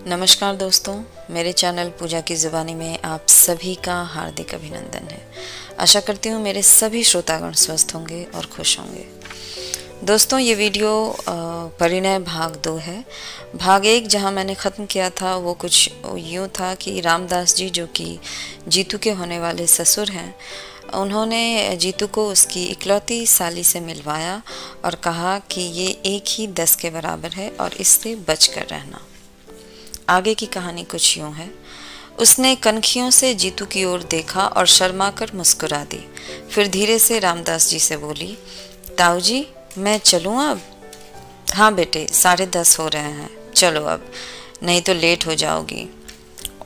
नमस्कार दोस्तों, मेरे चैनल पूजा की ज़ुबानी में आप सभी का हार्दिक अभिनंदन है। आशा करती हूँ मेरे सभी श्रोतागण स्वस्थ होंगे और खुश होंगे। दोस्तों, ये वीडियो परिणय भाग 2 है। भाग 1 जहाँ मैंने ख़त्म किया था वो कुछ यूँ था कि रामदास जी, जो कि जीतू के होने वाले ससुर हैं, उन्होंने जीतू को उसकी इकलौती साली से मिलवाया और कहा कि ये एक ही 10 के बराबर है और इससे बच कर रहना। आगे की कहानी कुछ यूँ है। उसने कनखियों से जीतू की ओर देखा और शर्मा कर मुस्कुरा दी। फिर धीरे से रामदास जी से बोली, ताऊ जी, मैं चलूँ अब? हाँ बेटे, 10:30 हो रहे हैं, चलो अब, नहीं तो लेट हो जाओगी।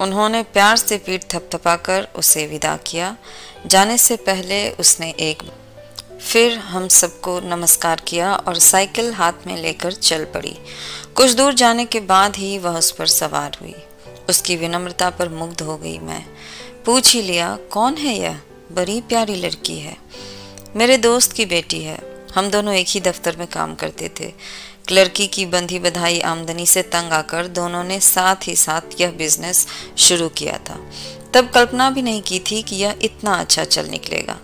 उन्होंने प्यार से पीठ थपथपाकर उसे विदा किया। जाने से पहले उसने फिर हम सबको नमस्कार किया और साइकिल हाथ में लेकर चल पड़ी। कुछ दूर जाने के बाद ही वह उस पर सवार हुई। उसकी विनम्रता पर मुग्ध हो गई मैं। पूछ ही लिया, कौन है यह? बड़ी प्यारी लड़की है, मेरे दोस्त की बेटी है। हम दोनों एक ही दफ्तर में काम करते थे। क्लर्की की बंधी बधाई आमदनी से तंग आकर दोनों ने साथ ही साथ यह बिजनेस शुरू किया था। तब कल्पना भी नहीं की थी कि यह इतना अच्छा चल निकलेगा।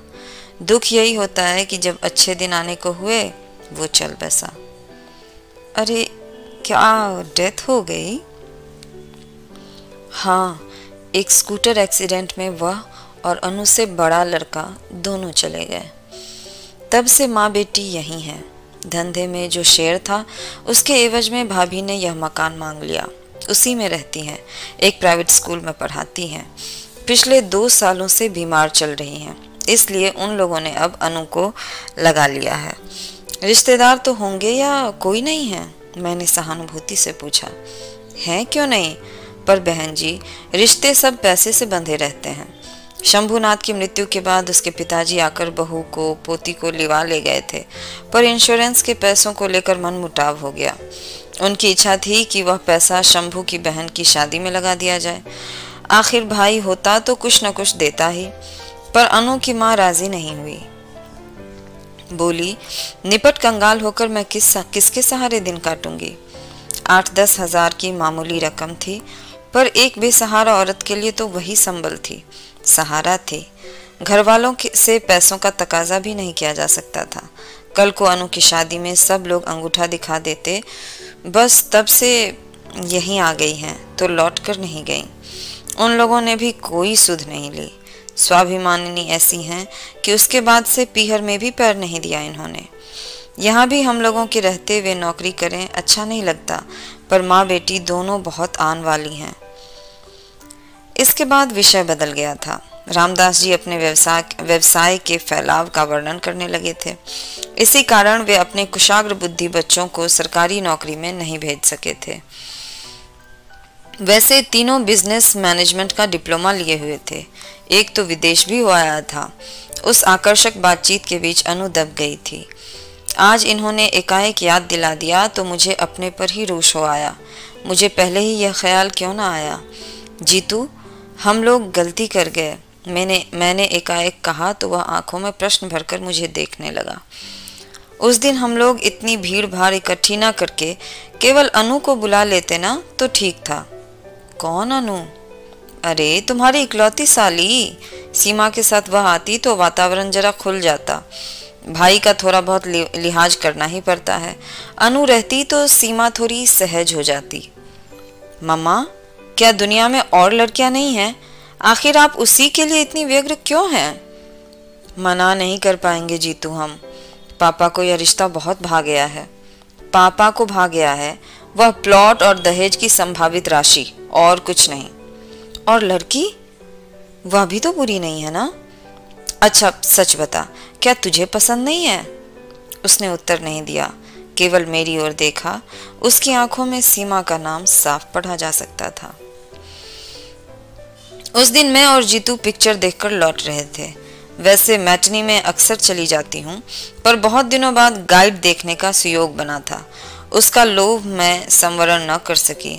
दुख यही होता है कि जब अच्छे दिन आने को हुए वो चल बसा। अरे, क्या डेथ हो गई? हाँ, एक स्कूटर एक्सीडेंट में वह और अनु से बड़ा लड़का दोनों चले गए। तब से माँ बेटी यहीं हैं। धंधे में जो शेयर था उसके एवज में भाभी ने यह मकान मांग लिया। उसी में रहती हैं। एक प्राइवेट स्कूल में पढ़ाती हैं। पिछले 2 सालों से बीमार चल रही हैं, इसलिए उन लोगों ने अब अनु को लगा लिया है। रिश्तेदार तो होंगे या कोई नहीं है? मैंने सहानुभूति से पूछा। हैं क्यों नहीं, पर बहन जी, रिश्ते सब पैसे से बंधे रहते हैं। शंभुनाथ की मृत्यु के बाद उसके पिताजी आकर बहू को, पोती को लिवा ले गए थे, पर इंश्योरेंस के पैसों को लेकर मनमुटाव हो गया। उनकी इच्छा थी कि वह पैसा शंभू की बहन की शादी में लगा दिया जाए। आखिर भाई होता तो कुछ न कुछ देता ही, पर अनु की माँ राजी नहीं हुई। बोली, निपट कंगाल होकर मैं किसके सहारे दिन काटूंगी? 8-10 हजार की मामूली रकम थी, पर एक बेसहारा औरत के लिए तो वही संबल थी, सहारा थी। घर वालों से पैसों का तकाजा भी नहीं किया जा सकता था। कल को अनु की शादी में सब लोग अंगूठा दिखा देते। बस तब से यहीं आ गई हैं तो लौट कर नहीं गई। उन लोगों ने भी कोई सुध नहीं ली। स्वाभिमानिनी ऐसी हैं कि उसके बाद से पीहर में भी पैर नहीं दिया इन्होंने। यहाँ भी हम लोगों के रहते वे नौकरी करें अच्छा नहीं लगता, पर माँ बेटी दोनों बहुत आन वाली हैं। इसके बाद विषय बदल गया था। रामदास जी अपने व्यवसाय के फैलाव का वर्णन करने लगे थे। इसी कारण वे अपने कुशाग्र बुद्धि बच्चों को सरकारी नौकरी में नहीं भेज सके थे। वैसे तीनों बिजनेस मैनेजमेंट का डिप्लोमा लिए हुए थे। एक तो विदेश भी हो आया था। उस आकर्षक बातचीत के बीच अनु दब गई थी। आज इन्होंने एकाएक याद दिला दिया तो मुझे अपने पर ही रोष हो आया। मुझे पहले ही यह ख्याल क्यों ना आया? जीतू, हम लोग गलती कर गए, मैंने एकाएक कहा तो वह आंखों में प्रश्न भरकर मुझे देखने लगा। उस दिन हम लोग इतनी भीड़ भाड़ इकट्ठी ना करके केवल अनु को बुला लेते ना तो ठीक था। कौन अनु? अरे, तुम्हारी इकलौती साली। सीमा के साथ वह आती तो वातावरण जरा खुल जाता। भाई का थोड़ा बहुत लिहाज करना ही पड़ता है। अनु रहती तो सीमा थोड़ी सहज हो जाती। मम्मा, क्या दुनिया में और लड़कियां नहीं हैं? आखिर आप उसी के लिए इतनी व्यग्र क्यों हैं? मना नहीं कर पाएंगे जीतू हम। पापा को यह रिश्ता बहुत भा गया है। पापा को भा गया है वह प्लॉट और दहेज की संभावित राशि, और कुछ नहीं। और लड़की? वह भी तो बुरी नहीं है ना? अच्छा सच बता, क्या तुझे पसंद नहीं है? उसने उत्तर नहीं दिया, केवल मेरी ओर देखा। उसकी आंखों में सीमा का नाम साफ पढ़ा जा सकता था। उस दिन मैं और जीतू पिक्चर देखकर लौट रहे थे। वैसे मैटनी में अक्सर चली जाती हूँ, पर बहुत दिनों बाद गाइड देखने का सुयोग बना था। उसका लोभ मैं संवरण न कर सकी।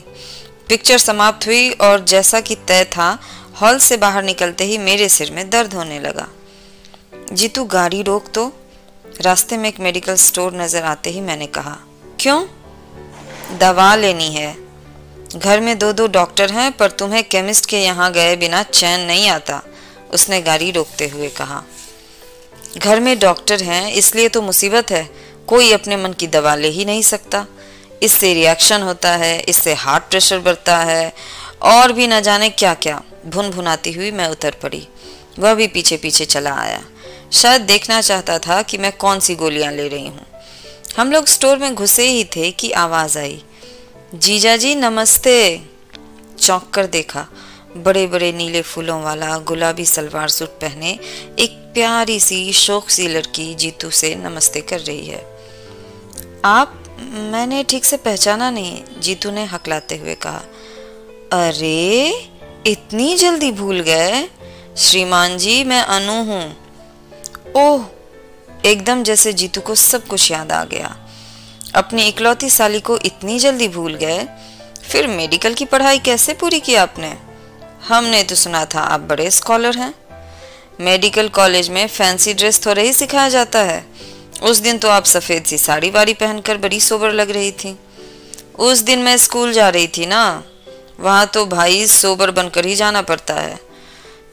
पिक्चर समाप्त हुई और जैसा कि तय था, हॉल से बाहर निकलते ही मेरे सिर में दर्द होने लगा। जीतू, गाड़ी रोक तो। रास्ते में एक मेडिकल स्टोर नजर आते ही मैंने कहा। क्यों? दवा लेनी है। घर में दो दो डॉक्टर हैं, पर तुम्हें केमिस्ट के यहाँ गए बिना चैन नहीं आता, उसने गाड़ी रोकते हुए कहा। घर में डॉक्टर हैं इसलिए तो मुसीबत है, कोई अपने मन की दवा ले ही नहीं सकता। इससे रिएक्शन होता है, इससे हार्ट प्रेशर बढ़ता है और भी न जाने क्या क्या। भुन भुनाती हुई मैं उतर पड़ी। वह भी पीछे पीछे चला आया, शायद देखना चाहता था कि मैं कौन सी गोलियां ले रही हूँ। हम लोग स्टोर में घुसे ही थे कि आवाज आई, जीजा जी नमस्ते। चौंक कर देखा, बड़े बड़े नीले फूलों वाला गुलाबी सलवार सूट पहने एक प्यारी सी शौक सी लड़की जीतू से नमस्ते कर रही है। आप? मैंने ठीक से पहचाना नहीं, जीतू ने हकलाते हुए कहा। अरे इतनी जल्दी भूल गए? श्रीमान जी मैं अनु हूँ। ओह, एकदम जैसे जीतू को सब कुछ याद आ गया। अपनी इकलौती साली को इतनी जल्दी भूल गए? फिर मेडिकल की पढ़ाई कैसे पूरी की आपने? हमने तो सुना था आप बड़े स्कॉलर हैं। मेडिकल कॉलेज में फैंसी ड्रेस थोड़ा ही सिखाया जाता है। उस दिन तो आप सफ़ेद सी साड़ी वाड़ी पहनकर बड़ी सोबर लग रही थी। उस दिन मैं स्कूल जा रही थी ना, वहाँ तो भाई सोबर बनकर ही जाना पड़ता है।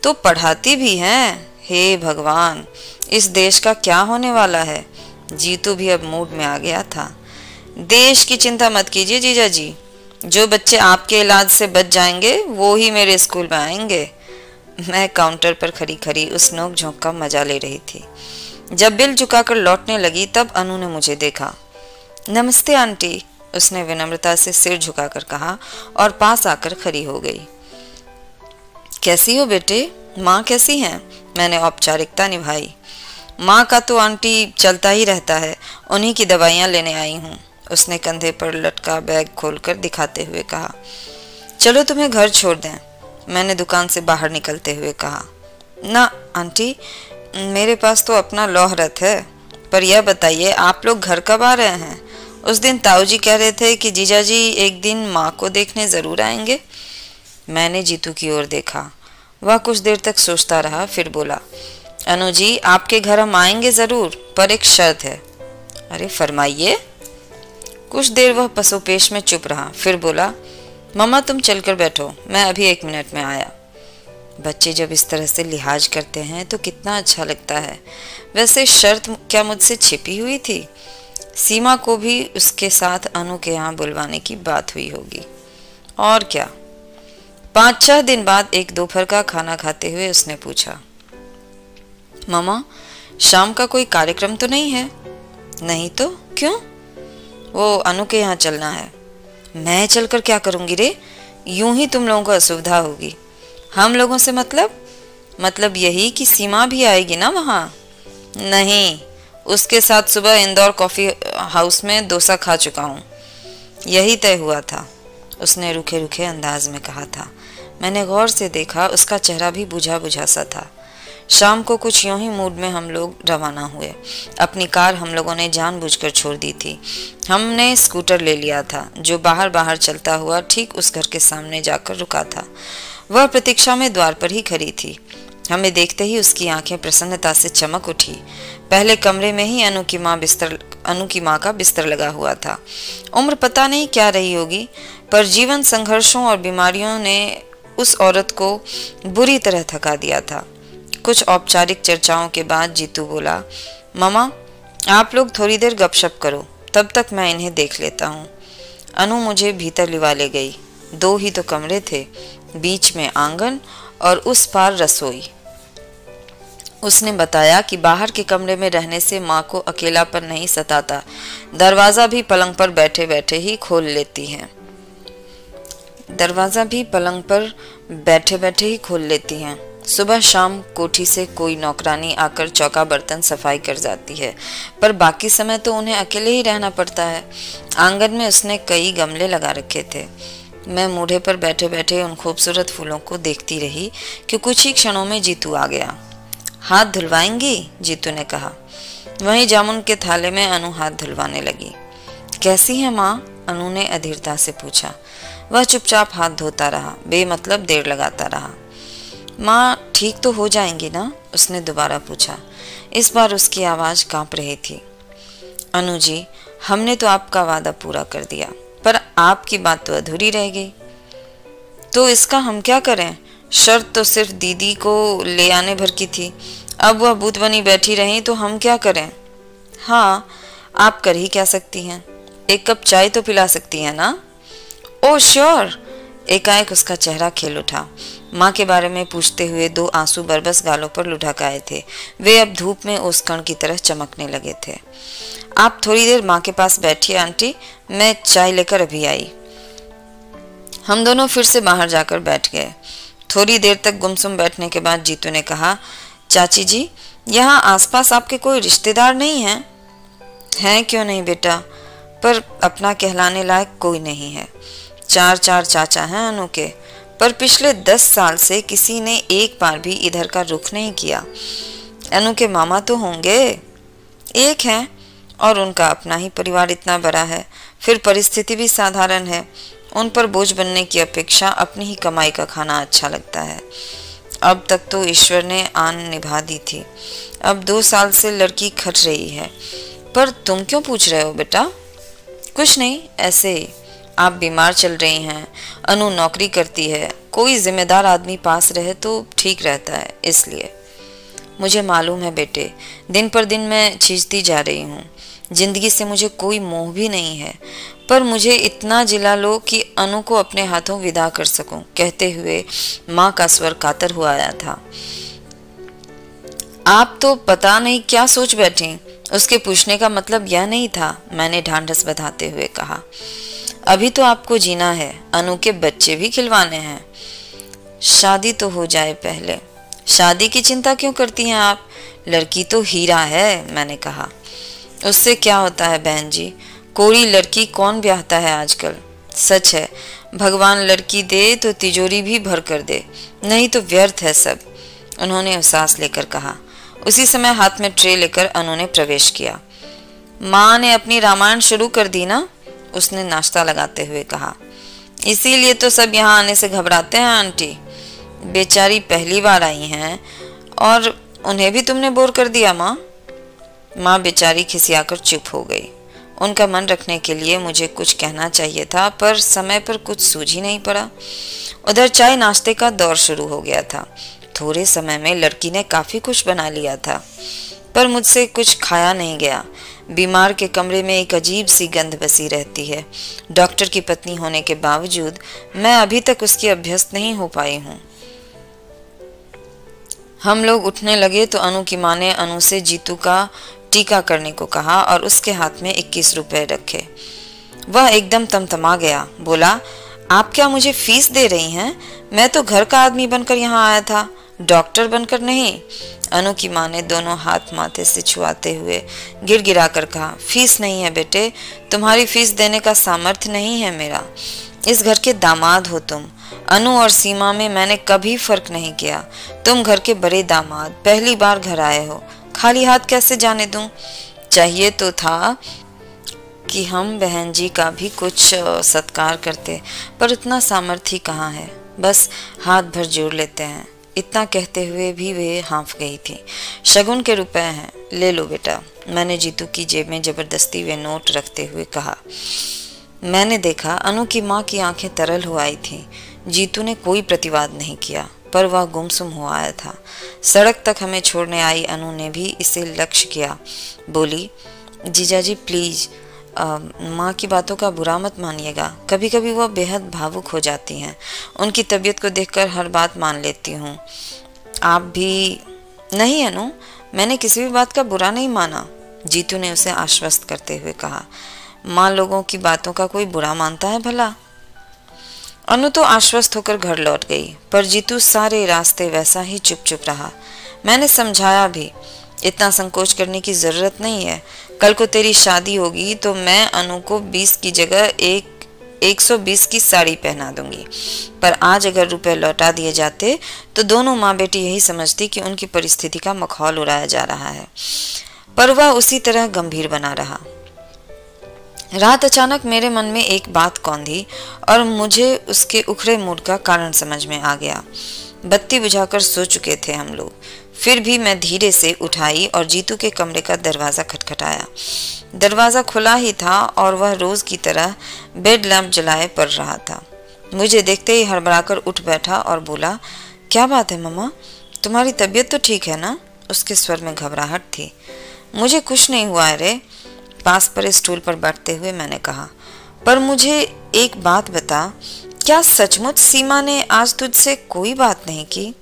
तो पढ़ाती भी हैं? हे भगवान, इस देश का क्या होने वाला है। जीतू भी अब मूड में आ गया था। देश की चिंता मत कीजिए जीजा जी, जो बच्चे आपके इलाज से बच जाएंगे वो ही मेरे स्कूल में आएंगे। मैं काउंटर पर खड़ी खड़ी उस नोक झोंक का मजा ले रही थी। जब बिल झुकाकर लौटने लगी तब अनु ने मुझे देखा। नमस्ते आंटी, उसने विनम्रता से सिर झुकाकर कहा और पास आकर खड़ी हो गई। कैसी हो बेटे? माँ कैसी हैं? मैंने औपचारिकता निभाई। माँ का तो आंटी चलता ही रहता है, उन्हीं की दवाइयाँ लेने आई हूँ, उसने कंधे पर लटका बैग खोलकर दिखाते हुए कहा। चलो तुम्हें घर छोड़ दें, मैंने दुकान से बाहर निकलते हुए कहा। ना आंटी, मेरे पास तो अपना लौहरत है। पर यह बताइए आप लोग घर कब आ रहे हैं? उस दिन ताऊ जी कह रहे थे कि जीजा जी एक दिन माँ को देखने ज़रूर आएंगे। मैंने जीतू की ओर देखा। वह कुछ देर तक सोचता रहा, फिर बोला, अनु जी आपके घर हम आएंगे ज़रूर, पर एक शर्त है। अरे फरमाइए। कुछ देर वह पसोपेश में चुप रहा, फिर बोला, मम्मा तुम चलकर बैठो, मैं अभी 1 मिनट में आया। बच्चे जब इस तरह से लिहाज करते हैं तो कितना अच्छा लगता है। वैसे शर्त क्या मुझसे छिपी हुई थी? सीमा को भी उसके साथ अनु के यहाँ बुलवाने की बात हुई होगी। और क्या। 5-6 दिन बाद एक दोपहर का खाना खाते हुए उसने पूछा, मम्मा शाम का कोई कार्यक्रम तो नहीं है? नहीं तो क्यों? वो अनु के यहाँ चलना है। मैं चलकर क्या करूँगी रे? यूं ही तुम लोगों को असुविधा होगी। हम लोगों से मतलब यही कि सीमा भी आएगी ना वहाँ? नहीं, उसके साथ सुबह इंदौर कॉफ़ी हाउस में डोसा खा चुका हूँ। यही तय हुआ था, उसने रूखे रूखे अंदाज में कहा था। मैंने गौर से देखा, उसका चेहरा भी बुझा बुझा सा था। शाम को कुछ यूं ही मूड में हम लोग रवाना हुए। अपनी कार हम लोगों ने जानबूझकर छोड़ दी थी। हमने स्कूटर ले लिया था जो बाहर बाहर चलता हुआ ठीक उस घर के सामने जाकर रुका था। वह प्रतीक्षा में द्वार पर ही खड़ी थी। हमें देखते ही उसकी आंखें प्रसन्नता से चमक उठी। पहले कमरे में ही अनु की माँ का बिस्तर लगा हुआ था। उम्र पता नहीं क्या रही होगी, पर जीवन संघर्षों और बीमारियों ने उस औरत को बुरी तरह थका दिया था। कुछ औपचारिक चर्चाओं के बाद जीतू बोला, मम्मा आप लोग थोड़ी देर गपशप करो, तब तक मैं इन्हें देख लेता हूँ। अनु मुझे भीतर लिवा ले गई। 2 ही तो कमरे थे, बीच में आंगन और उस पार रसोई। उसने बताया कि बाहर के कमरे में रहने से माँ को अकेलापन नहीं सताता, दरवाज़ा भी पलंग पर बैठे बैठे ही खोल लेती हैं। सुबह शाम कोठी से कोई नौकरानी आकर चौका बर्तन सफाई कर जाती है, पर बाकी समय तो उन्हें अकेले ही रहना पड़ता है। आंगन में उसने कई गमले लगा रखे थे। मैं मूढ़े पर बैठे बैठे उन खूबसूरत फूलों को देखती रही कि कुछ ही क्षणों में जीतू आ गया। हाथ धुलवाएंगी? जीतू ने कहा। वहीं जामुन के थाले में अनु हाथ धुलवाने लगी। कैसी है माँ? अनु ने अधीरता से पूछा। वह चुपचाप हाथ धोता रहा, बेमतलब देर लगाता रहा। माँ ठीक तो हो जाएंगी ना? उसने दोबारा पूछा। इस बार उसकी आवाज़ कांप रही थी। अनु जी, हमने तो आपका वादा पूरा कर दिया, पर आपकी बात तो अधूरी रह गई। तो इसका हम क्या करें? शर्त तो सिर्फ दीदी को ले आने भर की थी, अब वह भूत बनी बैठी रही तो हम क्या करें? हाँ, आप कर ही क्या सकती हैं? एक कप चाय तो पिला सकती हैं ना? Oh sure. एकाएक उसका चेहरा खिल उठा। माँ के बारे में पूछते हुए 2 आंसू बरबस गालों पर लुढ़क आए थे। वे अब धूप में ओस कण की तरह चमकने लगे थे। आप थोड़ी देर माँ के पास बैठिए आंटी, मैं चाय लेकर अभी आई। हम दोनों फिर से बाहर जाकर बैठ गए। थोड़ी देर तक गुमसुम बैठने के बाद जीतू ने कहा, चाची जी, यहाँ आसपास आपके कोई रिश्तेदार नहीं हैं? हैं क्यों नहीं बेटा, पर अपना कहलाने लायक कोई नहीं है। 4 चाचा हैं अनु के, पर पिछले 10 साल से किसी ने एक बार भी इधर का रुख नहीं किया। अनु के मामा तो होंगे? एक हैं, और उनका अपना ही परिवार इतना बड़ा है, फिर परिस्थिति भी साधारण है। उन पर बोझ बनने की अपेक्षा अपनी ही कमाई का खाना अच्छा लगता है। अब तक तो ईश्वर ने आन निभा दी थी, अब 2 साल से लड़की खट रही है। पर तुम क्यों पूछ रहे हो बेटा? कुछ नहीं, ऐसे ही। आप बीमार चल रही हैं, अनु नौकरी करती है, कोई जिम्मेदार आदमी पास रहे तो ठीक रहता है, इसलिए। मुझे मालूम है बेटे, दिन पर दिन मैं खींचती जा रही हूँ। जिंदगी से मुझे कोई मोह भी नहीं है, पर मुझे इतना जिला लो कि अनु को अपने हाथों विदा कर सकूं। कहते हुए माँ का स्वर कातर हुआ आया था। आप तो पता नहीं क्या सोच बैठी। उसके पूछने का मतलब यह नहीं था, मैंने ढांढस बंधाते हुए कहा। अभी तो आपको जीना है, अनु के बच्चे भी खिलवाने हैं। शादी तो हो जाए पहले। शादी की चिंता क्यों करती हैं आप? लड़की तो हीरा है, मैंने कहा। उससे क्या होता है बहन जी, कोई लड़की कौन ब्याहता है आजकल। सच है, भगवान लड़की दे तो तिजोरी भी भर कर दे, नहीं तो व्यर्थ है सब, उन्होंने सांस लेकर कहा। उसी समय हाथ में ट्रे लेकर अनु ने प्रवेश किया। माँ ने अपनी रामायण शुरू कर दी ना, उसने नाश्ता लगाते हुए कहा। इसीलिए तो सब यहाँ आने से घबराते हैं आंटी। बेचारी पहली बार आई हैं और उन्हें भी तुमने बोर कर दिया माँ। माँ बेचारी खिसियाकर चुप हो गई। उनका मन रखने के लिए मुझे कुछ कहना चाहिए था, पर समय पर कुछ सूझ ही नहीं पड़ा। उधर चाय नाश्ते का दौर शुरू हो गया था। थोड़े समय में लड़की ने काफी कुछ बना लिया था, पर मुझसे कुछ खाया नहीं गया। बीमार के कमरे में एक अजीब सी गंध बसी रहती है। डॉक्टर की पत्नी होने के बावजूद मैं अभी तक उसकी अभ्यस्त नहीं हो पाई हूँ। हम लोग उठने लगे तो अनु की माँ ने अनु से जीतू का टीका करने को कहा और उसके हाथ में 21 रुपए रखे। वह एकदम तमतमा गया, बोला, आप क्या मुझे फीस दे रही हैं? मैं तो घर का आदमी बनकर यहाँ आया था, डॉक्टर बनकर नहीं। अनु की माँ ने दोनों हाथ माथे से छुआते हुए गिड़गिड़ा कर कहा, फीस नहीं है बेटे, तुम्हारी फीस देने का सामर्थ्य नहीं है मेरा। इस घर के दामाद हो तुम। अनु और सीमा में मैंने कभी फर्क नहीं किया। तुम घर के बड़े दामाद, पहली बार घर आए हो, खाली हाथ कैसे जाने दूं? चाहिए तो था कि हम बहन जी का भी कुछ सत्कार करते, पर उतना सामर्थ्य कहाँ है, बस हाथ भर जोड़ लेते हैं। इतना कहते हुए भी वे हाँफ गई थी। शगुन के रुपए हैं, ले लो बेटा, मैंने जीतू की जेब में जबरदस्ती वे नोट रखते हुए कहा। मैंने देखा अनु की माँ की आंखें तरल हो आई थीं। जीतू ने कोई प्रतिवाद नहीं किया, पर वह गुमसुम हो आया था। सड़क तक हमें छोड़ने आई अनु ने भी इसे लक्ष्य किया। बोली, जीजाजी प्लीज, माँ की बातों का बुरा मत मानिएगा। कभी कभी वह बेहद भावुक हो जाती हैं। उनकी तबीयत को देखकर हर बात मान लेती हूँ। आप भी? नहीं अनु, मैंने किसी भी बात का बुरा नहीं माना, जीतू ने उसे आश्वस्त करते हुए कहा। माँ लोगों की बातों का कोई बुरा मानता है भला? अनु तो आश्वस्त होकर घर लौट गई, पर जीतू सारे रास्ते वैसा ही चुप चुप रहा। मैंने समझाया भी, इतना संकोच करने की जरूरत नहीं है। कल को तेरी शादी होगी तो मैं अनु को 20 की जगह 120 की साड़ी पहना दूंगी। पर आज अगर रुपए लौटा दिए जाते तो दोनों माँ बेटी यही समझती कि उनकी परिस्थिति का मखौल उड़ाया जा रहा है। पर वह उसी तरह गंभीर बना रहा। रात अचानक मेरे मन में एक बात कौंधी और मुझे उसके उखड़े मूड का कारण समझ में आ गया। बत्ती बुझाकर सो चुके थे हम लोग, फिर भी मैं धीरे से उठाई और जीतू के कमरे का दरवाज़ा खटखटाया। दरवाज़ा खुला ही था और वह रोज़ की तरह बेड लैंप जलाए पड़ रहा था। मुझे देखते ही हड़बड़ाकर उठ बैठा और बोला, क्या बात है मम्मा, तुम्हारी तबीयत तो ठीक है ना? उसके स्वर में घबराहट थी। मुझे कुछ नहीं हुआ है रे, पास पड़े स्टूल पर बैठते हुए मैंने कहा। पर मुझे एक बात बता, क्या सचमुच सीमा ने आज तुझसे कोई बात नहीं की?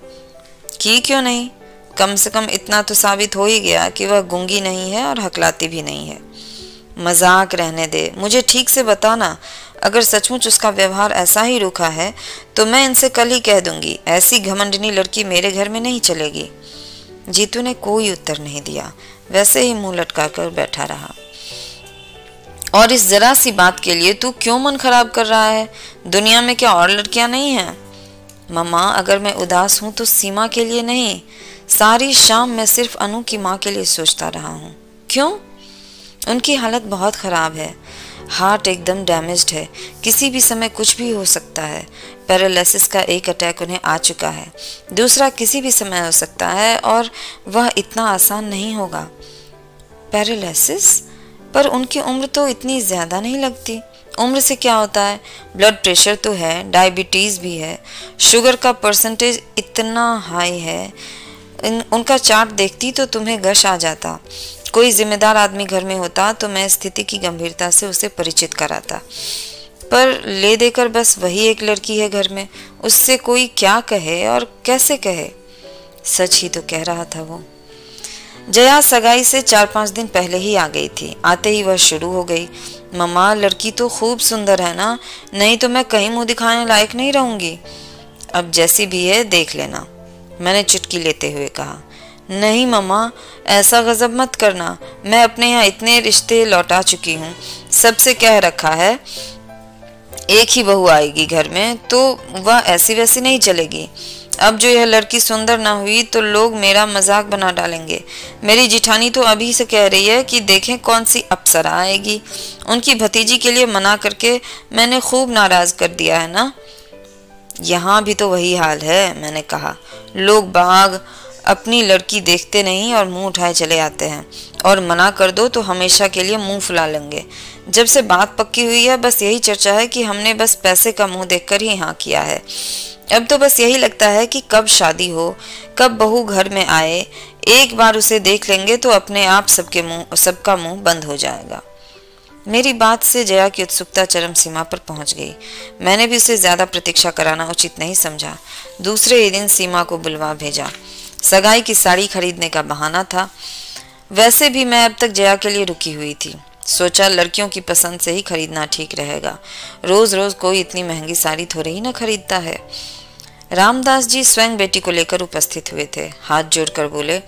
क्यों नहीं? कम से कम इतना तो साबित हो ही गया कि वह गूंगी नहीं है और हकलाती भी नहीं है। मजाक रहने दे, मुझे ठीक से बताना। अगर सचमुच उसका व्यवहार ऐसा ही रूखा है तो मैं इनसे कल ही कह दूंगी। ऐसी घमंडनी लड़की मेरे घर में नहीं चलेगी। जीतू ने कोई उत्तर नहीं दिया, वैसे ही मुंह लटका कर बैठा रहा। और इस जरा सी बात के लिए तू क्यों मन खराब कर रहा है? दुनिया में क्या और लड़कियां नहीं हैं? मम्मा, अगर मैं उदास हूं तो सीमा के लिए नहीं, सारी शाम मैं सिर्फ अनु की माँ के लिए सोचता रहा हूँ। क्यों? उनकी हालत बहुत खराब है, हार्ट एकदम डैमेज्ड है, किसी भी समय कुछ भी हो सकता है। पैरालिसिस का एक अटैक उन्हें आ चुका है, दूसरा किसी भी समय हो सकता है और वह इतना आसान नहीं होगा। पैरालिसिस? पर उनकी उम्र तो इतनी ज़्यादा नहीं लगती। उम्र से क्या होता है? ब्लड प्रेशर तो है, डायबिटीज़ भी है, शुगर का परसेंटेज इतना हाई है। उनका चार्ट देखती तो तुम्हें गश आ जाता। कोई जिम्मेदार आदमी घर में होता तो मैं स्थिति की गंभीरता से उसे परिचित कराता, पर ले देकर बस वही एक लड़की है घर में, उससे कोई क्या कहे और कैसे कहे? सच ही तो कह रहा था वो। जया सगाई से 4-5 दिन पहले ही आ गई थी। आते ही वह शुरू हो गई, मम्मा लड़की तो खूब सुंदर है ना, नहीं तो मैं कहीं मुंह दिखाने लायक नहीं रहूंगी। अब जैसी भी है देख लेना, मैंने चुटकी लेते हुए कहा। नहीं मम्मा, ऐसा गजब मत करना, मैं अपने यहाँ इतने रिश्ते लौटा चुकी हूँ, सबसे कह रखा है एक ही बहू आएगी घर में, तो वह ऐसी वैसी नहीं चलेगी। अब जो यह लड़की सुंदर ना हुई तो लोग मेरा मजाक बना डालेंगे। मेरी जिठानी तो अभी से कह रही है कि देखें कौन सी अप्सरा आएगी। उनकी भतीजी के लिए मना करके मैंने खूब नाराज कर दिया है ना। यहाँ भी तो वही हाल है, मैंने कहा। लोग बाग अपनी लड़की देखते नहीं और मुंह उठाए चले आते हैं, और मना कर दो तो हमेशा के लिए मुंह फुला लेंगे। जब से बात पक्की हुई है बस यही चर्चा है कि हमने बस पैसे का मुंह देखकर ही हाँ किया है। अब तो बस यही लगता है कि कब शादी हो, कब बहू घर में आए। एक बार उसे देख लेंगे तो अपने आप सबका मुंह बंद हो जाएगा। मेरी बात से जया की उत्सुकता चरम सीमा पर पहुंच गई। मैंने भी उसे ज्यादा प्रतीक्षा कराना उचित नहीं समझा। दूसरे ही दिन सीमा को बुलवा भेजा। सगाई की साड़ी खरीदने का बहाना था। वैसे भी मैं अब तक जया के लिए रुकी हुई थी। सोचा लड़कियों की पसंद से ही खरीदना ठीक रहेगा। रोज रोज कोई इतनी महंगी साड़ी थोड़ी ही ना खरीदता है। रामदास जी स्वयं बेटी को लेकर उपस्थित हुए थे। हाथ जोड़कर बोले,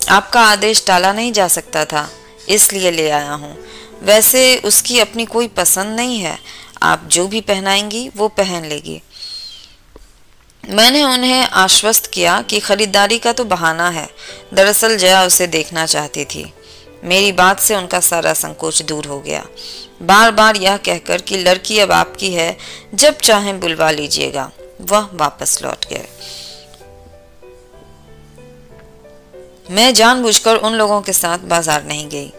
आपका आदेश टाला नहीं जा सकता था, इसलिए ले आया हूँ। वैसे उसकी अपनी कोई पसंद नहीं है, आप जो भी पहनाएंगी वो पहन लेगी। मैंने उन्हें आश्वस्त किया कि खरीदारी का तो बहाना है, दरअसल जया उसे देखना चाहती थी। मेरी बात से उनका सारा संकोच दूर हो गया। बार बार यह कहकर कि लड़की अब आपकी है, जब चाहें बुलवा लीजिएगा, वह वापस लौट गए। मैं जानबूझकर उन लोगों के साथ बाजार नहीं गई।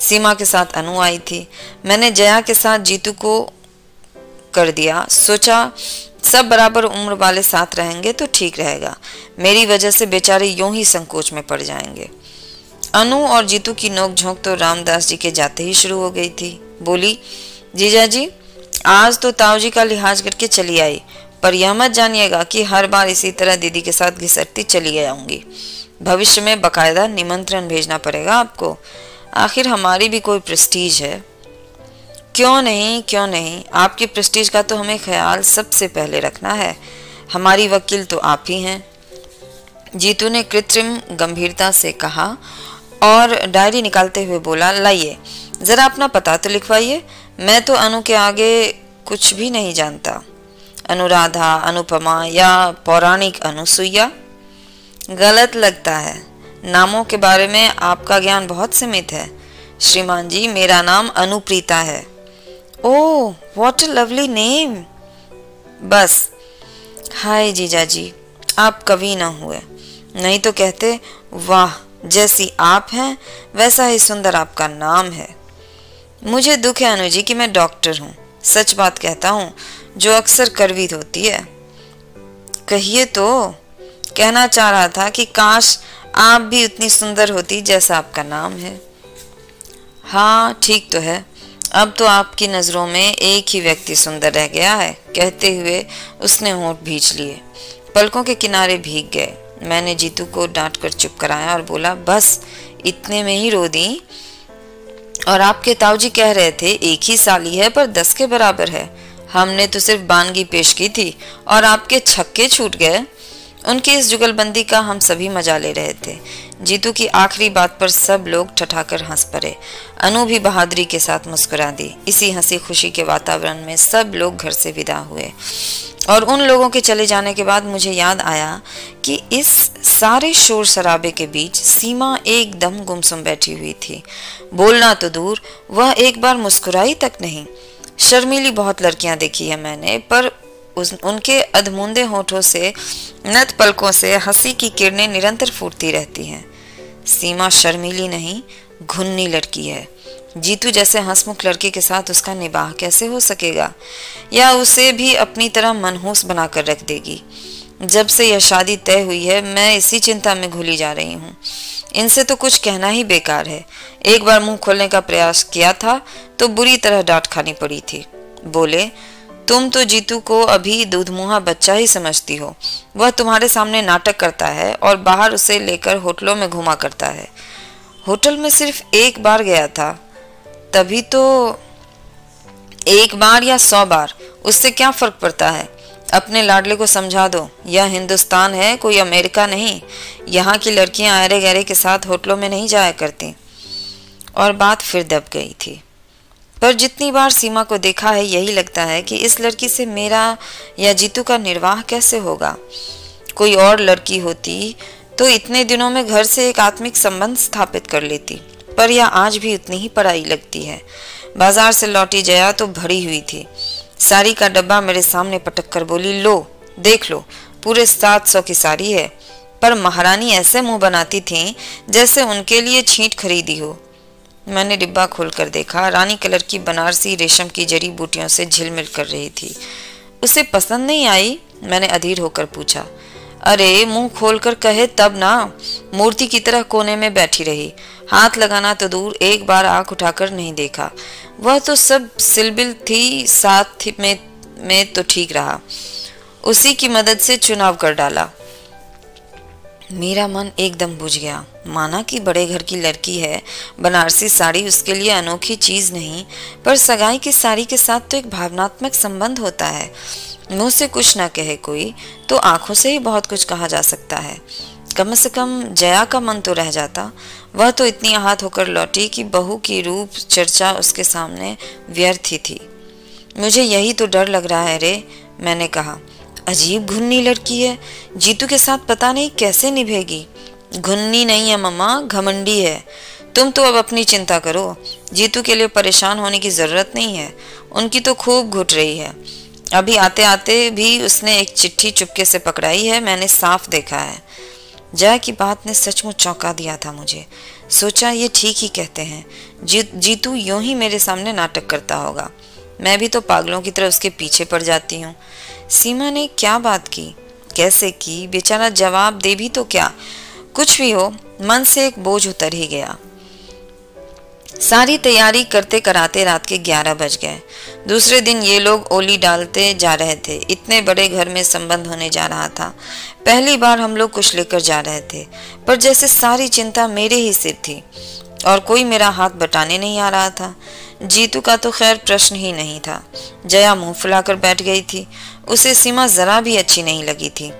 सीमा के साथ अनु आई थी। मैंने जया के साथ जीतू को कर दिया। सोचा सब बराबर उम्र वाले साथ रहेंगे तो ठीक रहेगा। मेरी वजह से बेचारे यूं ही संकोच में पड़ जाएंगे। अनु और जीतू की नोकझोंक तो रामदास जी के जाते ही शुरू हो गई थी। बोली, जीजा जी आज तो ताऊ जी का लिहाज करके चली आई, पर यह मत जानिएगा कि हर बार इसी तरह दीदी के साथ घिसटती चली आऊंगी। भविष्य में बकायदा निमंत्रण भेजना पड़ेगा आपको, आखिर हमारी भी कोई प्रेस्टीज है। क्यों नहीं, आपकी प्रेस्टीज का तो हमें ख्याल सबसे पहले रखना है। हमारी वकील तो आप ही हैं। जीतू ने कृत्रिम गंभीरता से कहा और डायरी निकालते हुए बोला, लाइए जरा अपना पता तो लिखवाइए। मैं तो अनु के आगे कुछ भी नहीं जानता। अनुराधा, अनुपमा या पौराणिक अनुसुईया? गलत लगता है, नामों के बारे में आपका ज्ञान बहुत सीमित है। श्रीमान जी, मेरा नाम अनुप्रीता है। ओह, व्हाट अ लवली नेम। बस, हाय जीजा जी, आप कवि ना हुए, नहीं तो कहते वाह, जैसी आप हैं वैसा ही सुंदर आपका नाम है। मुझे दुख है अनु जी कि मैं डॉक्टर हूँ। सच बात कहता हूँ, जो अक्सर कड़वी होती है। कहिए तो। कहना चाह रहा था कि काश आप भी उतनी सुंदर होती जैसा आपका नाम है। हाँ ठीक तो है, अब तो आपकी नज़रों में एक ही व्यक्ति सुंदर रह गया है। कहते हुए उसने होंठ भींच लिए, पलकों के किनारे भीग गए। मैंने जीतू को डांट कर चुप कराया और बोला, बस इतने में ही रो दी? और आपके ताऊजी कह रहे थे एक ही साली है पर 10 के बराबर है। हमने तो सिर्फ बानगी पेश की थी और आपके छक्के छूट गए। उनकी इस जुगलबंदी का हम सभी मजा ले रहे थे। जीतू की आखिरी बात पर सब लोग ठठाकर हंस पड़े। अनु भी बहादुरी के साथ मुस्कुरा दी। इसी हंसी खुशी के वातावरण में सब लोग घर से विदा हुए और उन लोगों के चले जाने के बाद मुझे याद आया कि इस सारे शोर शराबे के बीच सीमा एकदम गुमसुम बैठी हुई थी। बोलना तो दूर, वह एक बार मुस्कुराई तक नहीं। शर्मीली बहुत लड़कियां देखी है मैंने, पर उनके अधमूंदे होठों से, नत पलकों से हंसी की किरणें निरंतर फूटती रहती हैं। सीमा शर्मीली नहीं, घुन्नी लड़की है। जीतू जैसे हंसमुख लड़के के साथ उसका निबाह कैसे हो सकेगा, या उसे भी अपनी तरह मनहूस बनाकर रख देगी। जब से यह शादी तय हुई है मैं इसी चिंता में घुली जा रही हूँ। इनसे तो कुछ कहना ही बेकार है। एक बार मुंह खोलने का प्रयास किया था तो बुरी तरह डांट खानी पड़ी थी। बोले, तुम तो जीतू को अभी दूधमुहा बच्चा ही समझती हो। वह तुम्हारे सामने नाटक करता है और बाहर उसे लेकर होटलों में घुमा करता है। होटल में सिर्फ एक बार गया था, तभी तो। एक बार या 100 बार, उससे क्या फर्क पड़ता है? अपने लाडले को समझा दो, यह हिंदुस्तान है, कोई अमेरिका नहीं। यहाँ की लड़कियां अरे गहरे के साथ होटलों में नहीं जाया करती। और बात फिर दब गई थी। पर जितनी बार सीमा को देखा है यही लगता है कि इस लड़की से मेरा या जीतू का निर्वाह कैसे होगा। कोई और लड़की होती तो इतने दिनों में घर से एक आत्मिक संबंध स्थापित कर लेती, पर यह आज भी उतनी ही पराई लगती है। बाजार से लौटी जया तो भरी हुई थी। साड़ी का डब्बा मेरे सामने पटक कर बोली, लो देख लो, पूरे 700 की साड़ी है। पर महारानी ऐसे मुंह बनाती थी जैसे उनके लिए छींट खरीदी हो। मैंने डिब्बा खोलकर देखा। रानी कलर की बनारसी रेशम की जड़ी बूटियों से झिलमिल कर रही थी। उसे पसंद नहीं आई? मैंने अधीर होकर पूछा। अरे मुंह खोलकर कहे तब ना। मूर्ति की तरह कोने में बैठी रही। हाथ लगाना तो दूर, एक बार आंख उठाकर नहीं देखा। वह तो सब सिलबिल थी, साथ में तो ठीक रहा। उसी की मदद से चुनाव कर डाला। मेरा मन एकदम बुझ गया। माना कि बड़े घर की लड़की है, बनारसी साड़ी उसके लिए अनोखी चीज नहीं, पर सगाई की साड़ी के साथ तो एक भावनात्मक संबंध होता है। मुंह से कुछ ना कहे कोई तो आंखों से ही बहुत कुछ कहा जा सकता है। कम से कम जया का मन तो रह जाता। वह तो इतनी आहत होकर लौटी कि बहू की रूप चर्चा उसके सामने व्यर्थ ही थी। मुझे यही तो डर लग रहा है रे, मैंने कहा। अजीब घुन्नी लड़की है, जीतू के साथ पता नहीं कैसे निभेगी। घुन्नी नहीं है मम्मा, घमंडी है। तुम तो अब अपनी चिंता करो, जीतू के लिए परेशान होने की जरूरत नहीं है। उनकी तो खूब घुट रही है। अभी आते आते भी उसने एक चिट्ठी चुपके से पकड़ाई है, मैंने साफ देखा है। जया की बात ने सचमुच चौंका दिया था मुझे। सोचा ये ठीक ही कहते हैं, जीतू यूं ही मेरे सामने नाटक करता होगा। मैं भी तो पागलों की तरह उसके पीछे पड़ जाती हूँ। सीमा ने क्या बात की, कैसे की, बेचारा जवाब दे भी तो क्या। कुछ भी हो, मन से एक बोझ उतर ही गया। सारी तैयारी करते कराते रात के 11 बज गए। दूसरे दिन ये लोग ओली डालते जा रहे थे। इतने बड़े घर में संबंध होने जा रहा था। पहली बार हम लोग कुछ लेकर जा रहे थे, पर जैसे सारी चिंता मेरे ही सिर थी और कोई मेरा हाथ बटाने नहीं आ रहा था। जीतू का तो खैर प्रश्न ही नहीं था। जया मुंह फुलाकर बैठ गई थी। उसे सीमा जरा भी अच्छी नहीं लगी थी।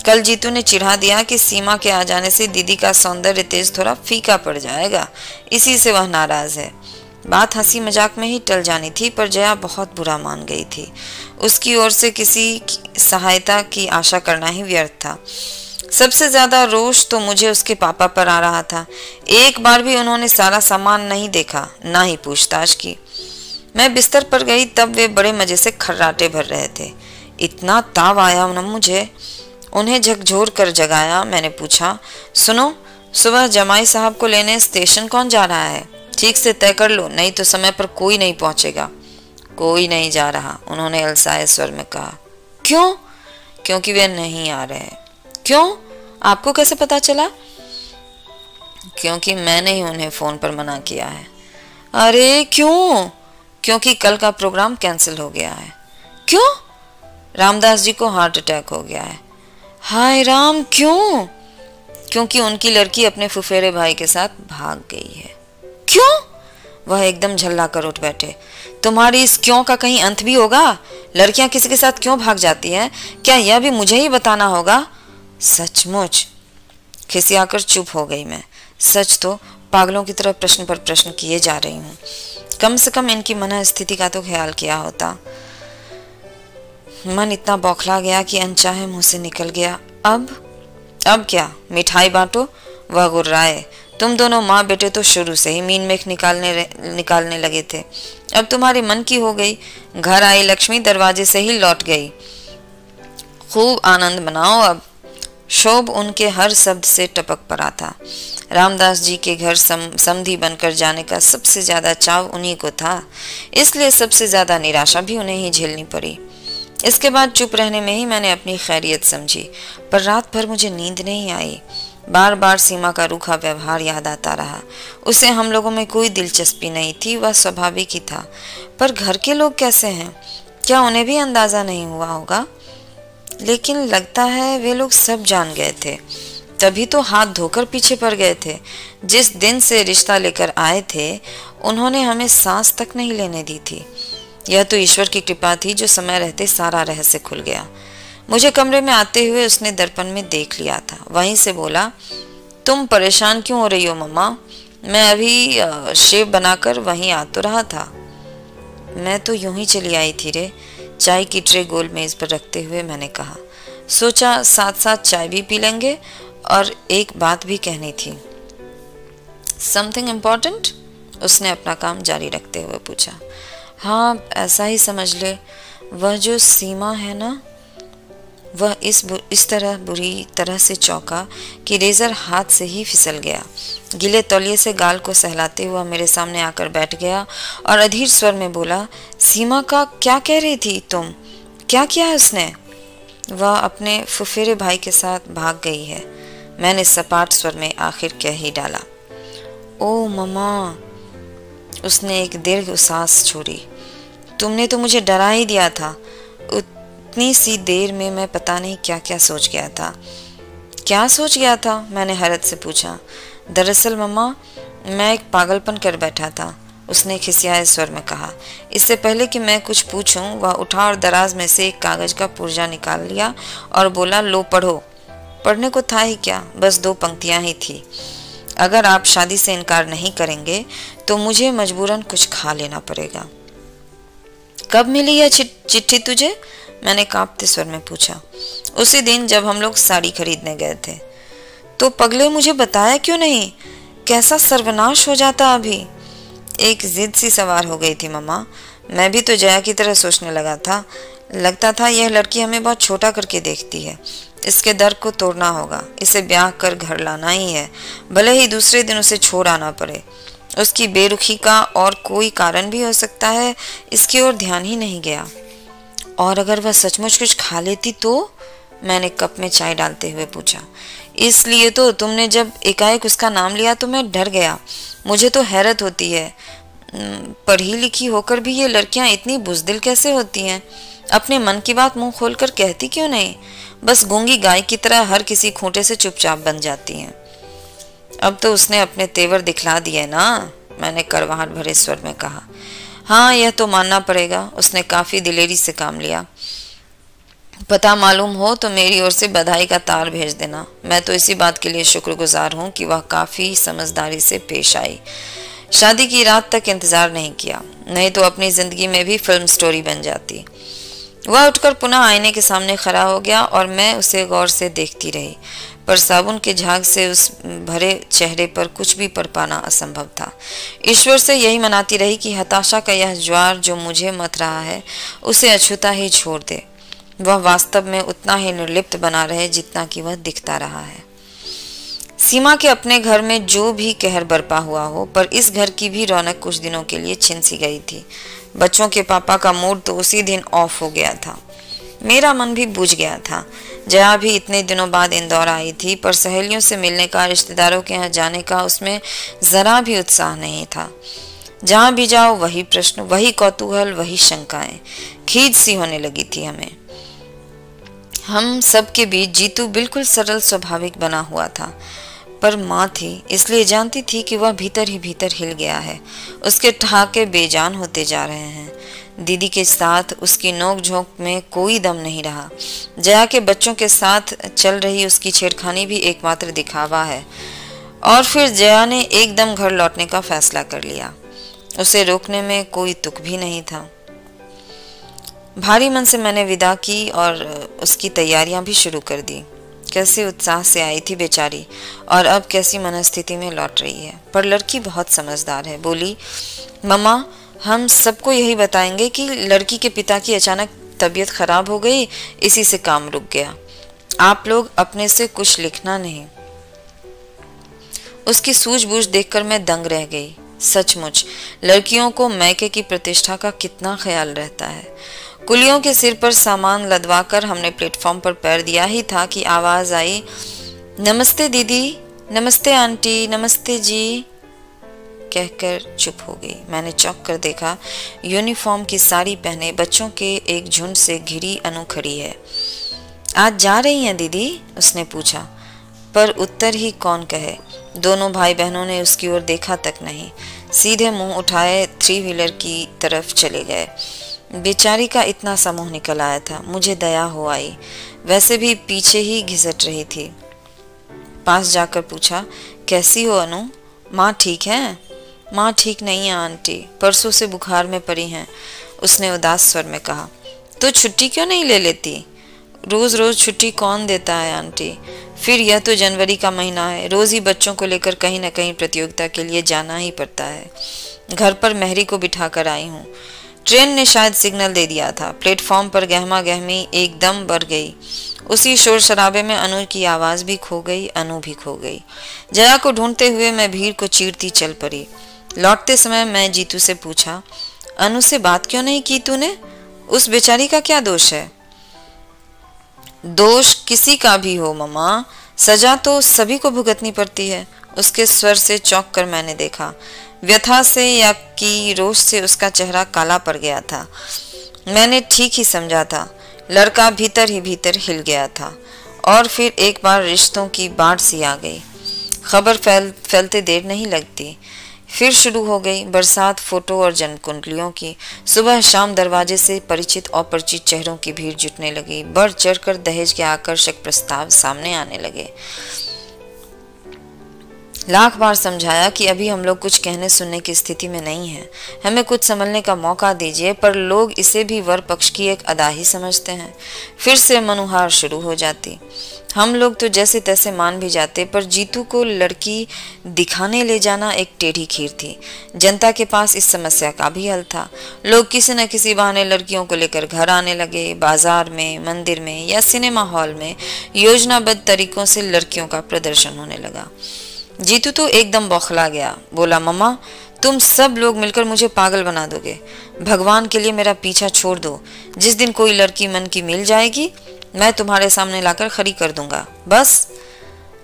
कल जीतू ने चिढ़ा दिया कि सीमा के आ जाने से दीदी का सौंदर्य तेज थोड़ा फीका पड़ जाएगा, इसी से वह नाराज है। बात हंसी मजाक में ही टल जानी थी, पर जया बहुत बुरा मान गई थी। उसकी ओर से किसी सहायता की आशा करना ही व्यर्थ था। सबसे ज्यादा रोष तो मुझे उसके पापा पर आ रहा था। एक बार भी उन्होंने सारा सामान नहीं देखा, ना ही पूछताछ की। मैं बिस्तर पर गई तब वे बड़े मजे से खर्राटे भर रहे थे। इतना ताव आया न मुझे। उन्हें झकझोर कर जगाया। मैंने पूछा, सुनो, सुबह जमाई साहब को लेने स्टेशन कौन जा रहा है? ठीक से तय कर लो, नहीं तो समय पर कोई नहीं पहुंचेगा। कोई नहीं जा रहा, उन्होंने अलसाए स्वर में कहा। क्यों? क्योंकि वे नहीं आ रहे। क्यों? आपको कैसे पता चला? क्योंकि मैंने ही उन्हें फोन पर मना किया है। अरे क्यों? क्योंकि कल का प्रोग्राम कैंसिल हो गया है। क्यों? रामदास जी को हार्ट अटैक हो गया है। हाय राम, क्यों? क्योंकि उनकी लड़की अपने फुफेरे भाई के साथ भाग गई है। क्यों? वह एकदम झल्ला कर उठ बैठे। तुम्हारी इस क्यों का कहीं अंत भी होगा? लड़कियां किसी के साथ क्यों भाग जाती हैं? क्या यह भी मुझे ही बताना होगा? सचमुच। खिसियाकर चुप हो गई मैं। सच तो पागलों की तरह प्रश्न पर प्रश्न किए जा रही हूँ। कम से कम इनकी मन स्थिति का तो ख्याल किया होता। मन इतना बौखला गया कि अनचाहे मुंह से निकल गया। अब क्या? मिठाई बांटो। वह गुर्राए। तुम दोनों माँ बेटे तो शुरू से ही मीन मेख निकालने लगे थे। अब तुम्हारे मन की हो गई। घर आई लक्ष्मी दरवाजे से ही लौट गई। खूब आनंद मनाओ अब। शोभ उनके हर शब्द से टपक पड़ा था। रामदास जी के घर समधी बनकर जाने का सबसे ज्यादा चाव उन्हीं को था, इसलिए सबसे ज्यादा निराशा भी उन्हें ही झेलनी पड़ी। इसके बाद चुप रहने में ही मैंने अपनी खैरियत समझी, पर रात भर मुझे नींद नहीं आई। बार बार सीमा का रूखा व्यवहार याद आता रहा। उसे हम लोगों में कोई दिलचस्पी नहीं थी, वह स्वाभाविक ही था। पर घर के लोग कैसे हैं? क्या उन्हें भी अंदाजा नहीं हुआ होगा? लेकिन लगता है वे लोग सब जान गए थे, तभी तो हाथ धोकर पीछे पड़ गए थे। जिस दिन से रिश्ता लेकर आए थे उन्होंने हमें सांस तक नहीं लेने दी थी। यह तो ईश्वर की कृपा थी जो समय रहते सारा रहस्य खुल गया। मुझे कमरे में आते हुए उसने दर्पण में देख लिया था। वहीं से बोला, तुम परेशान क्यों हो रही हो मम्मा? मैं अभी शेव बनाकर वहीं आ तो रहा था। मैं तो यूं ही चली आई थी रे। चाय की ट्रे गोल मेज पर रखते हुए मैंने कहा। सोचा साथ साथ चाय भी पी लेंगे, और एक बात भी कहनी थी। Something important? उसने अपना काम जारी रखते हुए पूछा। हाँ, ऐसा ही समझ ले। वह जो सीमा है ना, वह इस तरह बुरी तरह से चौंका कि रेजर हाथ से ही फिसल गया। गीले तौलिए से गाल को सहलाते हुआ मेरे सामने आकर बैठ गया और अधीर स्वर में बोला, सीमा का क्या कह रही थी तुम? क्या किया है उसने? वह अपने फुफेरे भाई के साथ भाग गई है, मैंने सपाट स्वर में आखिर कह ही डाला। ओ मम्मा, उसने एक दीर्घ सांस छोड़ी। तुमने तो मुझे डरा ही दिया था। उतनी सी देर में मैं पता नहीं क्या क्या सोच गया था। क्या सोच गया था? मैंने हैरत से पूछा। दरअसल मम्मा, मैं एक पागलपन कर बैठा था, उसने खिसियाए स्वर में कहा। इससे पहले कि मैं कुछ पूछूं, वह उठा और दराज में से एक कागज का पुर्जा निकाल लिया और बोला, लो पढ़ो। पढ़ने को था ही क्या, बस 2 पंक्तियां ही थी। अगर आप शादी से इनकार नहीं करेंगे तो मुझे मजबूरन कुछ खा लेना पड़ेगा। कब मिली यह चिट्ठी तुझे? मैंने कांपते स्वर में पूछा। उसी दिन जब हम लोग साड़ी खरीदने गए थे। तो पगले, मुझे बताया क्यों नहीं? कैसा सर्वनाश हो जाता अभी। एक जिद सी सवार हो गई थी मम्मा। मैं भी तो जया की तरह सोचने लगा था। लगता था यह लड़की हमें बहुत छोटा करके देखती है। इसके दर्द को तोड़ना होगा, इसे ब्याह कर घर लाना ही है, भले ही दूसरे दिन उसे छोड़ आना पड़े। उसकी बेरुखी का और कोई कारण भी हो सकता है, इसकी ओर ध्यान ही नहीं गया। और अगर वह सचमुच कुछ खा लेती तो? मैंने कप में चाय डालते हुए पूछा। इसलिए तो तुमने जब एकाएक उसका नाम लिया तो मैं डर गया। मुझे तो हैरत होती है, पढ़ी लिखी होकर भी ये लड़कियां इतनी बुज़दिल कैसे होती हैं? अपने मन की बात मुंह खोलकर कहती क्यों नहीं? बस गूंगी गाय की तरह हर किसी खूंटे से चुपचाप बन जाती हैं। अब तो उसने अपने तेवर दिखला दिए ना, मैंने कड़वाहट भरे स्वर में कहा। हाँ, यह तो मानना पड़ेगा, उसने काफी दिलेरी से काम लिया। पता मालूम हो तो मेरी ओर से बधाई का तार भेज देना। मैं तो इसी बात के लिए शुक्रगुजार हूँ कि वह काफी समझदारी से पेश आई। शादी की रात तक इंतजार नहीं किया, नहीं तो अपनी जिंदगी में भी फिल्म स्टोरी बन जाती। वह उठकर पुनः आईने के सामने खड़ा हो गया और मैं उसे गौर से देखती रही, पर साबुन के झाग से उस भरे चेहरे पर कुछ भी पढ़ पाना असंभव था। ईश्वर से यही मनाती रही कि हताशा का यह ज्वार जो मुझे मत रहा है उसे अछूता ही छोड़ दे। वह वास्तव में उतना ही निर्लिप्त बना रहे जितना कि वह दिखता रहा है। सीमा के अपने घर में जो भी कहर बरपा हुआ हो, पर इस घर की भी रौनक कुछ दिनों के लिए छिन सी गई थी। बच्चों के पापा का मूड तो उसी दिन ऑफ हो गया था। मेरा मन भी बुझ गया था। जया भी इतने दिनों बाद इंदौर आई थी, पर सहेलियों से मिलने का, रिश्तेदारों के यहाँ जाने का उसमें जरा भी उत्साह नहीं था। जहाँ भी जाओ वही प्रश्न, वही कौतूहल, वही शंकाएं। खीज सी होने लगी थी हमें। हम सबके बीच जीतू बिल्कुल सरल स्वाभाविक बना हुआ था, पर माँ थी इसलिए जानती थी कि वह भीतर ही भीतर हिल गया है। उसके ठहाके बेजान होते जा रहे हैं। दीदी के साथ उसकी नोक झोंक में कोई दम नहीं रहा। जया के बच्चों के साथ चल रही उसकी छेड़खानी भी एकमात्र दिखावा है। और फिर जया ने एकदम घर लौटने का फैसला कर लिया। उसे रोकने में कोई तुक भी नहीं था। भारी मन से मैंने विदा की और उसकी तैयारियां भी शुरू कर दी। कैसे उत्साह से आई थी बेचारी, और अब कैसी मनस्थिति में लौट रही है। पर लड़की बहुत समझदार है। बोली, मम्मा, हम सबको यही बताएंगे कि लड़की के पिता की अचानक तबीयत खराब हो गई, इसी से काम रुक गया। आप लोग अपने से कुछ लिखना नहीं। उसकी सूझबूझ देखकर मैं दंग रह गई। सचमुच लड़कियों को मैके की प्रतिष्ठा का कितना ख्याल रहता है। कुलियों के सिर पर सामान लदवाकर हमने प्लेटफॉर्म पर पैर दिया ही था कि आवाज आई, नमस्ते दीदी, नमस्ते आंटी, नमस्ते जी। कहकर चुप हो गई। मैंने चौंक कर देखा, यूनिफॉर्म की साड़ी पहने बच्चों के एक झुंड से घिरी अनु खड़ी है। आज जा रही हैं दीदी? उसने पूछा, पर उत्तर ही कौन कहे। दोनों भाई बहनों ने उसकी ओर देखा तक नहीं, सीधे मुंह उठाए 3 व्हीलर की तरफ चले गए। बेचारी का इतना सा मुंह निकल आया था। मुझे दया हो आई। वैसे भी पीछे ही घिसट रही थी। पास जाकर पूछा, कैसी हो अनु? माँ ठीक है? माँ ठीक नहीं है आंटी, परसों से बुखार में पड़ी हैं, उसने उदास स्वर में कहा। तो छुट्टी क्यों नहीं ले लेती? रोज रोज छुट्टी कौन देता है आंटी? फिर यह तो जनवरी का महीना है, रोज ही बच्चों को लेकर कहीं न कहीं प्रतियोगिता के लिए जाना ही पड़ता है। घर पर मेहरी को बिठा कर आई हूँ। ट्रेन ने शायद सिग्नल दे दिया था। प्लेटफॉर्म पर गहमा गहमी एकदम बढ़ गई। उसी शोर शराबे में अनु की आवाज भी खो गई, अनु भी खो गई। जया को ढूंढते हुए मैं भीड़ को चीरती चल पड़ी। लौटते समय मैं जीतू से पूछा, अनु से बात क्यों नहीं की तूने? उस बेचारी का क्या दोष है? दोष किसी का भी हो मम्मा, सजा तो सभी को भुगतनी पड़ती है। उसके स्वर से चौंक कर मैंने देखा। व्यथा से या कि रोष से उसका चेहरा काला पड़ गया था। मैंने ठीक ही समझा था। लड़का भीतर ही भीतर हिल गया था। और फिर एक बार रिश्तों की बाढ़ सी आ गई। खबर फैलते देर नहीं लगती। फिर शुरू हो गई बरसात फोटो और जन्मकुंडलियों की। सुबह शाम दरवाजे से परिचित और परिचित चेहरों की भीड़ जुटने लगी। बढ़ चढ़कर दहेज के आकर्षक प्रस्ताव सामने आने लगे। लाख बार समझाया कि अभी हम लोग कुछ कहने सुनने की स्थिति में नहीं हैं, हमें कुछ समझने का मौका दीजिए, पर लोग इसे भी वर पक्ष की एक अदा ही समझते हैं। फिर से मनुहार शुरू हो जाती। हम लोग तो जैसे तैसे मान भी जाते, पर जीतू को लड़की दिखाने ले जाना एक टेढ़ी खीर थी। जनता के पास इस समस्या का भी हल था। लोग किसी न किसी बहाने लड़कियों को लेकर घर आने लगे। बाजार में, मंदिर में या सिनेमा हॉल में योजनाबद्ध तरीकों से लड़कियों का प्रदर्शन होने लगा। जीतू तो एकदम बौखला गया। बोला, मम्मा, तुम सब लोग मिलकर मुझे पागल बना दोगे। भगवान के लिए मेरा पीछा छोड़ दो। जिस दिन कोई लड़की मन की मिल जाएगी, मैं तुम्हारे सामने लाकर खड़ी कर दूंगा। बस।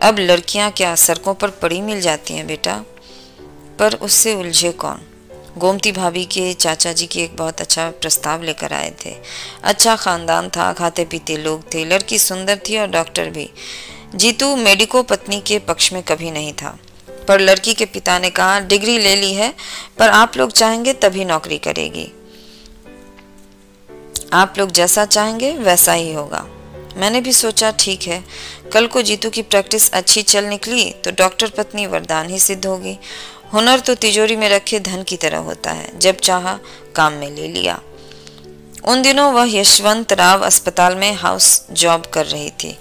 अब लड़कियां क्या सड़कों पर पड़ी मिल जाती हैं बेटा। पर उससे उलझे कौन? गोमती भाभी के चाचा जी की एक बहुत अच्छा प्रस्ताव लेकर आए थे। अच्छा खानदान था, खाते पीते लोग थे, लड़की सुंदर थी और डॉक्टर भी। जीतू मेडिको पत्नी के पक्ष में कभी नहीं था, पर लड़की के पिता ने कहा, डिग्री ले ली है, पर आप लोग चाहेंगे तभी नौकरी करेगी। आप लोग जैसा चाहेंगे वैसा ही होगा। मैंने भी सोचा, ठीक है, कल को जीतू की प्रैक्टिस अच्छी चल निकली तो डॉक्टर पत्नी वरदान ही सिद्ध होगी। हुनर तो तिजोरी में रखे धन की तरह होता है, जब चाहा काम में ले लिया। उन दिनों वह यशवंत राव अस्पताल में हाउस जॉब कर रही थी।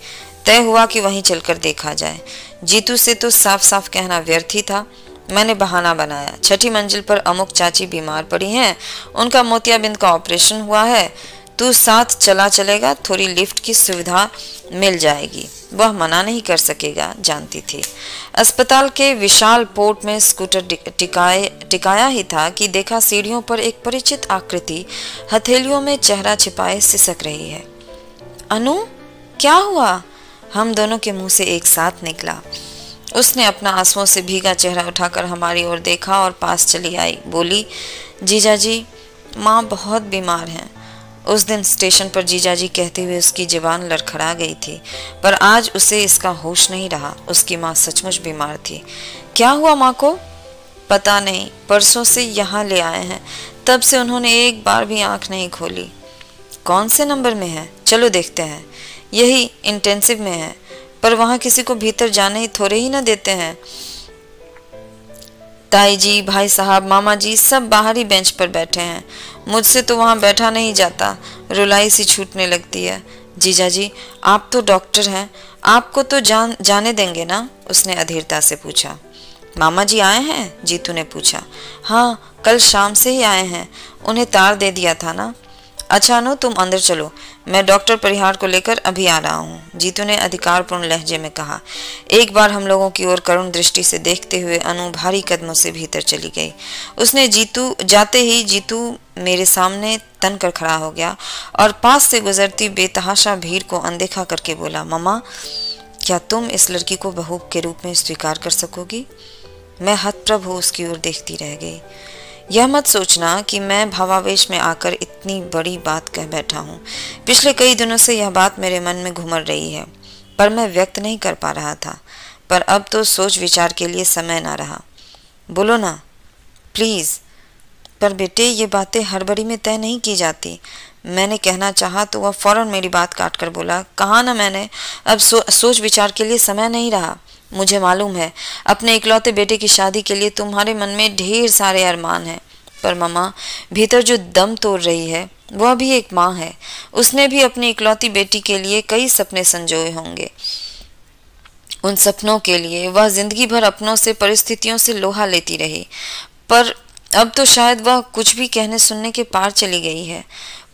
तय हुआ कि वहीं चलकर देखा जाए। जीतू से तो साफ साफ कहना व्यर्थ ही था। मैंने बहाना बनाया, 6ठी मंजिल पर अमुक चाची बीमार पड़ी हैं, उनका मोतियाबिंद का ऑपरेशन हुआ है, तू साथ चलेगा, थोड़ी लिफ्ट की सुविधा मिल जाएगी। वह मना नहीं कर सकेगा, जानती थी। अस्पताल के विशाल पोर्ट में स्कूटर टिकाया ही था कि देखा सीढ़ियों पर एक परिचित आकृति हथेलियों में चेहरा छिपाए सिसक रही है। अनु, क्या हुआ? हम दोनों के मुंह से एक साथ निकला। उसने अपना आंसुओं से भीगा चेहरा उठाकर हमारी ओर देखा और पास चली आई। बोली, जीजाजी, माँ बहुत बीमार हैं। उस दिन स्टेशन पर जीजाजी कहते हुए उसकी जुबान लड़खड़ा गई थी, पर आज उसे इसका होश नहीं रहा। उसकी माँ सचमुच बीमार थी। क्या हुआ माँ को? पता नहीं, परसों से यहाँ ले आए हैं, तब से उन्होंने एक बार भी आंख नहीं खोली। कौन से नंबर में है? चलो देखते हैं। यही इंटेंसिव में है, पर वहाँ किसी को भीतर जाने ही थोड़े ही ना देते हैं। ताई जी, भाई साहब, मामा जी सब बाहरी बेंच पर बैठे हैं। मुझसे तो वहाँ बैठा नहीं जाता, रुलाई सी छूटने लगती है। जीजाजी, आप तो डॉक्टर हैं, आपको तो जाने देंगे ना? उसने अधीरता से पूछा। मामा जी आए हैं? जीतू ने पूछा। हाँ, कल शाम से ही आए हैं, उन्हें तार दे दिया था ना। अच्छा अनु, तुम अंदर चलो, मैं डॉक्टर परिहार को लेकर अभी आ रहा हूँ, जीतू ने अधिकारपूर्ण लहजे में कहा। एक बार हम लोगों की ओर करुण दृष्टि से देखते हुए अनु भारी कदमों से भीतर चली गई। उसने जाते ही जीतू मेरे सामने तन कर खड़ा हो गया और पास से गुजरती बेतहाशा भीड़ को अनदेखा करके बोला, मम्मा, क्या तुम इस लड़की को बहू के रूप में स्वीकार कर सकोगी? मैं हतप्रभ हो उसकी ओर देखती रह गई। यह मत सोचना कि मैं भावावेश में आकर इतनी बड़ी बात कह बैठा हूँ। पिछले कई दिनों से यह बात मेरे मन में घुमड़ रही है, पर मैं व्यक्त नहीं कर पा रहा था। पर अब तो सोच विचार के लिए समय ना रहा। बोलो ना, प्लीज़। पर बेटे, ये बातें हड़बड़ी में तय नहीं की जाती। मैंने कहना चाहा तो वह फौरन मेरी बात काट कर बोला, कहा ना मैंने, अब सोच विचार के लिए समय नहीं रहा। मुझे मालूम है अपने इकलौते बेटे की शादी के लिए तुम्हारे मन में ढेर सारे अरमान हैं, पर मम्मा, भीतर जो दम तोड़ रही है वह भी एक माँ है। उसने भी अपनी इकलौती बेटी के लिए कई सपने संजोए होंगे। उन सपनों के लिए वह जिंदगी भर अपनों से, परिस्थितियों से लोहा लेती रही, पर अब तो शायद वह कुछ भी कहने सुनने के पार चली गई है।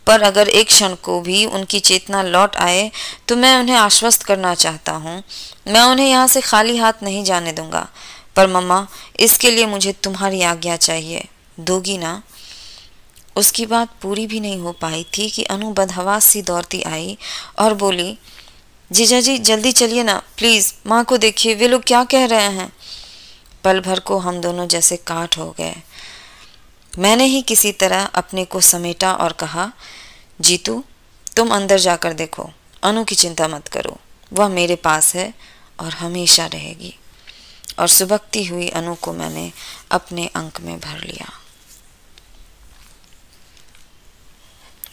पर अगर एक क्षण को भी उनकी चेतना लौट आए तो मैं उन्हें आश्वस्त करना चाहता हूँ, मैं उन्हें यहाँ से खाली हाथ नहीं जाने दूंगा। पर मम्मा, इसके लिए मुझे तुम्हारी आज्ञा चाहिए, दोगी ना? उसकी बात पूरी भी नहीं हो पाई थी कि अनु बदहवास सी दौड़ती आई और बोली, जीजाजी जल्दी चलिए ना, प्लीज़, माँ को देखिए, वे लोग क्या कह रहे हैं। पल भर को हम दोनों जैसे काट हो गए। मैंने ही किसी तरह अपने को समेटा और कहा, जीतू, तुम अंदर जाकर देखो, अनु की चिंता मत करो, वह मेरे पास है और हमेशा रहेगी। और सुबकती हुई अनु को मैंने अपने अंक में भर लिया।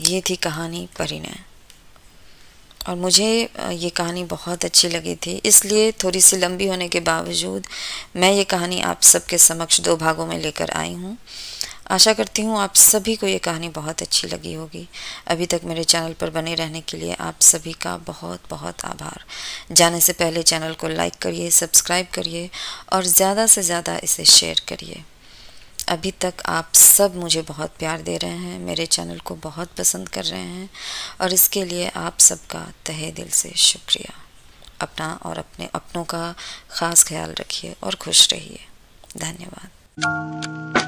ये थी कहानी परिणय, और मुझे ये कहानी बहुत अच्छी लगी थी, इसलिए थोड़ी सी लंबी होने के बावजूद मैं ये कहानी आप सबके समक्ष 2 भागों में लेकर आई हूँ। आशा करती हूँ आप सभी को ये कहानी बहुत अच्छी लगी होगी। अभी तक मेरे चैनल पर बने रहने के लिए आप सभी का बहुत बहुत आभार। जाने से पहले चैनल को लाइक करिए, सब्सक्राइब करिए और ज़्यादा से ज़्यादा इसे शेयर करिए। अभी तक आप सब मुझे बहुत प्यार दे रहे हैं, मेरे चैनल को बहुत पसंद कर रहे हैं, और इसके लिए आप सबका तहे दिल से शुक्रिया। अपना और अपने अपनों का ख़ास ख्याल रखिए और खुश रहिए। धन्यवाद।